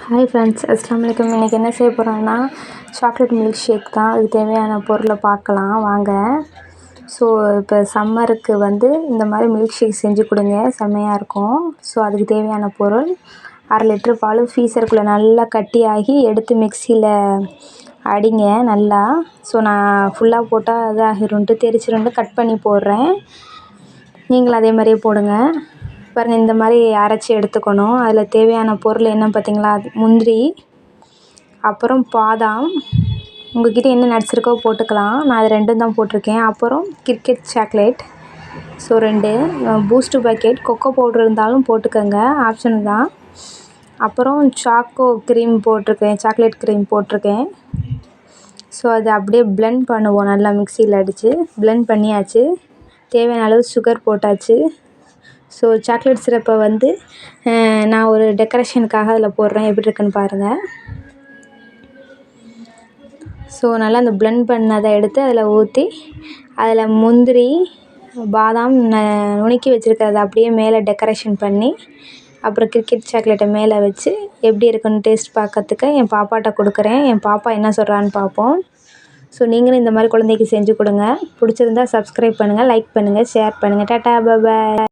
Hi friends, அஸ்ஸலாமு அலைக்கும். இன்றைக்கி என்ன செய்ய போகிறோம்னா சாக்லேட் மில்க் ஷேக் தான். அதுக்கு தேவையான பொருளை பார்க்கலாம் வாங்க. ஸோ இப்போ சம்மருக்கு இந்த மாதிரி மில்க் ஷேக் செஞ்சு கொடுங்க, செம்மையாக இருக்கும். ஸோ அதுக்கு தேவையான பொருள் 1/2 லிட்ரு பால் ஃப்ரீசருக்குள்ளே நல்லா கட்டியாகி எடுத்து மிக்சியில் அடிங்க நல்லா. ஸோ நான் ஃபுல்லாக போட்டால் இதாகிருன்ட்டு தெரிச்சிருன்ட்டு கட் பண்ணி போடுறேன். நீங்களும் அதே மாதிரியே போடுங்க. பாருங்கள், இந்த மாதிரி அரைச்சி எடுத்துக்கணும். அதில் தேவையான பொருள் என்ன பார்த்தீங்களா? முந்திரி, அப்புறம் பாதாம், உங்கள்கிட்ட என்ன நட்ஸ் இருக்கோ போட்டுக்கலாம். நான் அது 2 தான் போட்டிருக்கேன். அப்புறம் KitKat chocolate, so 2 Boost packet, cocoa powder இருந்தாலும் போட்டுக்கோங்க, ஆப்ஷன் தான். அப்புறம் சாக்கோ க்ரீம் போட்டிருக்கேன், சாக்லேட் க்ரீம் போட்டிருக்கேன். ஸோ அதை அப்படியே பிளெண்ட் பண்ணுவோம். நல்லா மிக்சியில் அடித்து பிளெண்ட் பண்ணியாச்சு. தேவையான அளவு சுகர் போட்டாச்சு. ஸோ சாக்லேட் சிரப்பை நான் ஒரு டெக்கரேஷனுக்காக அதில் போடுறேன். எப்படி இருக்குன்னு பாருங்கள். ஸோ நல்லா அந்த பிளெண்ட் பண்ணதை எடுத்து அதில் ஊற்றி, அதில் முந்திரி, பாதாம் நுணுக்கி வச்சுருக்கிறத அப்படியே மேலே டெக்கரேஷன் பண்ணி, அப்புறம் கிட்கேட் சாக்லேட்டை மேலே வச்சு எப்படி இருக்குன்னு டேஸ்ட் பார்க்கறதுக்கு என் பாப்பாட்ட கொடுக்குறேன். என் பாப்பா என்ன சொல்கிறான்னு பார்ப்போம். ஸோ நீங்களும் இந்த மாதிரி குழந்தைக்கு செஞ்சு கொடுங்க. பிடிச்சிருந்தா சப்ஸ்கிரைப் பண்ணுங்கள், லைக் பண்ணுங்கள், ஷேர் பண்ணுங்கள். டாட்டா, பாய்.